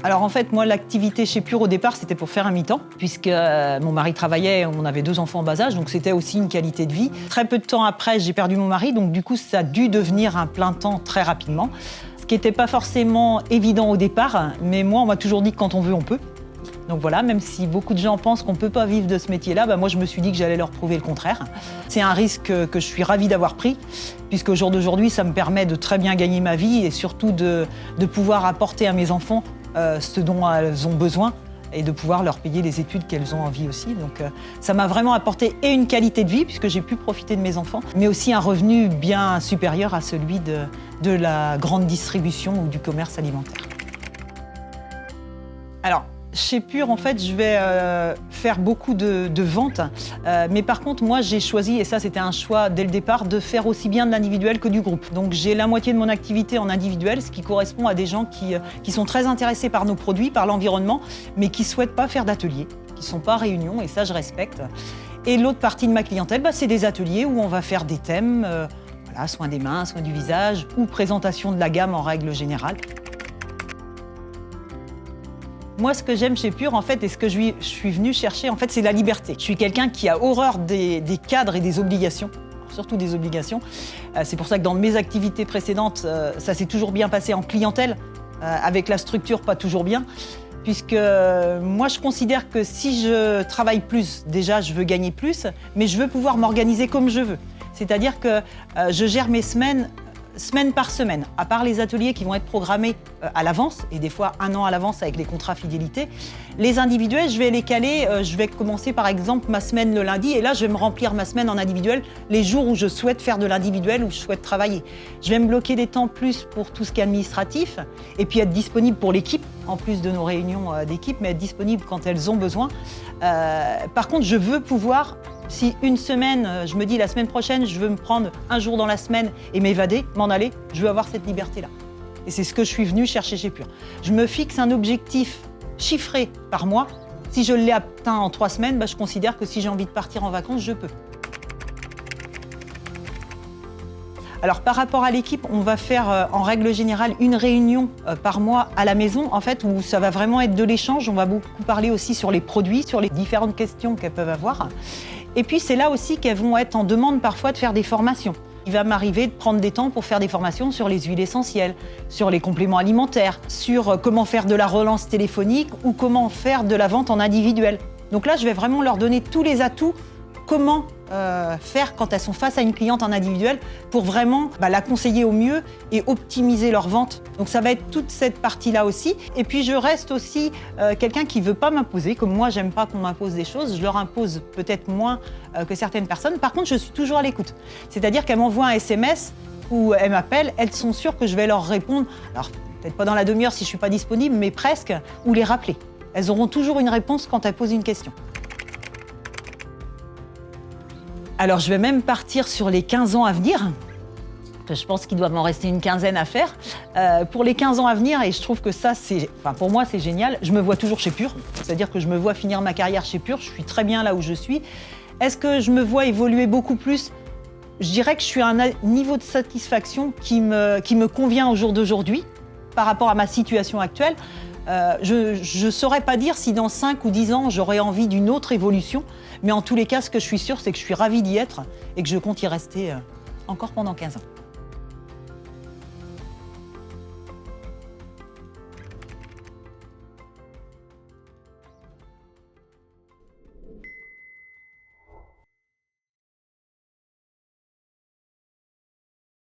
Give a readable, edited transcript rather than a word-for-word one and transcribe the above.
Alors en fait, moi, l'activité chez Pure au départ, c'était pour faire un mi-temps, puisque mon mari travaillait, on avait 2 enfants en bas âge, donc c'était aussi une qualité de vie. Très peu de temps après, j'ai perdu mon mari, donc du coup, ça a dû devenir un plein temps très rapidement, ce qui n'était pas forcément évident au départ, mais moi, on m'a toujours dit que quand on veut, on peut. Donc voilà, même si beaucoup de gens pensent qu'on ne peut pas vivre de ce métier-là, moi je me suis dit que j'allais leur prouver le contraire. C'est un risque que je suis ravie d'avoir pris, puisqu'au jour d'aujourd'hui, ça me permet de très bien gagner ma vie et surtout de pouvoir apporter à mes enfants ce dont elles ont besoin et de pouvoir leur payer les études qu'elles ont envie aussi. Donc ça m'a vraiment apporté et une qualité de vie, puisque j'ai pu profiter de mes enfants, mais aussi un revenu bien supérieur à celui de la grande distribution ou du commerce alimentaire. Alors, chez Pure, en fait, je vais faire beaucoup de ventes. Mais par contre, moi, j'ai choisi, et ça, c'était un choix dès le départ, de faire aussi bien de l'individuel que du groupe. Donc, j'ai la moitié de mon activité en individuel, ce qui correspond à des gens qui sont très intéressés par nos produits, par l'environnement, mais qui ne souhaitent pas faire d'ateliers, qui ne sont pas réunions, et ça, je respecte. Et l'autre partie de ma clientèle, c'est des ateliers où on va faire des thèmes, voilà, soins des mains, soins du visage, ou présentation de la gamme en règle générale. Moi, ce que j'aime chez Pure, en fait, et ce que je suis venue chercher, en fait, c'est la liberté. Je suis quelqu'un qui a horreur des cadres et des obligations, surtout des obligations. C'est pour ça que dans mes activités précédentes, ça s'est toujours bien passé en clientèle, avec la structure pas toujours bien, puisque moi, je considère que si je travaille plus, déjà, je veux gagner plus, mais je veux pouvoir m'organiser comme je veux. C'est-à-dire que je gère mes semaine par semaine, à part les ateliers qui vont être programmés à l'avance, et des fois 1 an à l'avance avec les contrats fidélité. Les individuels, je vais les caler, je vais commencer par exemple ma semaine le lundi, et là je vais me remplir ma semaine en individuel les jours où je souhaite faire de l'individuel, où je souhaite travailler. Je vais me bloquer des temps plus pour tout ce qui est administratif, et puis être disponible pour l'équipe, en plus de nos réunions d'équipe, mais être disponible quand elles ont besoin. Par contre, je veux pouvoir, si une semaine, je me dis la semaine prochaine, je veux me prendre un jour dans la semaine et m'évader, m'en aller, je veux avoir cette liberté-là. Et c'est ce que je suis venue chercher chez Pure. Je me fixe un objectif chiffré par mois. Si je l'ai atteint en 3 semaines, je considère que si j'ai envie de partir en vacances, je peux. Alors par rapport à l'équipe, on va faire en règle générale une réunion par mois à la maison, en fait, où ça va vraiment être de l'échange. On va beaucoup parler aussi sur les produits, sur les différentes questions qu'elles peuvent avoir. Et puis c'est là aussi qu'elles vont être en demande parfois de faire des formations. Il va m'arriver de prendre des temps pour faire des formations sur les huiles essentielles, sur les compléments alimentaires, sur comment faire de la relance téléphonique ou comment faire de la vente en individuel. Donc là, je vais vraiment leur donner tous les atouts, comment faire quand elles sont face à une cliente en individuel pour vraiment la conseiller au mieux et optimiser leur vente. Donc ça va être toute cette partie-là aussi. Et puis je reste aussi quelqu'un qui ne veut pas m'imposer, comme moi j'aime pas qu'on m'impose des choses, je leur impose peut-être moins que certaines personnes. Par contre, je suis toujours à l'écoute. C'est-à-dire qu'elles m'envoient un SMS ou elles m'appellent, elles sont sûres que je vais leur répondre. Alors peut-être pas dans la demi-heure si je ne suis pas disponible, mais presque, ou les rappeler. Elles auront toujours une réponse quand elles posent une question. Alors, je vais même partir sur les 15 ans à venir. Je pense qu'il doit m'en rester une quinzaine à faire. Pour les 15 ans à venir, et je trouve que ça, pour moi, c'est génial, je me vois toujours chez Pure. C'est-à-dire que je me vois finir ma carrière chez Pure. Je suis très bien là où je suis. Est-ce que je me vois évoluer beaucoup plus ? Je dirais que je suis à un niveau de satisfaction qui me convient au jour d'aujourd'hui par rapport à ma situation actuelle. Je ne saurais pas dire si dans 5 ou 10 ans, j'aurais envie d'une autre évolution. Mais en tous les cas, ce que je suis sûre, c'est que je suis ravie d'y être et que je compte y rester encore pendant 15 ans.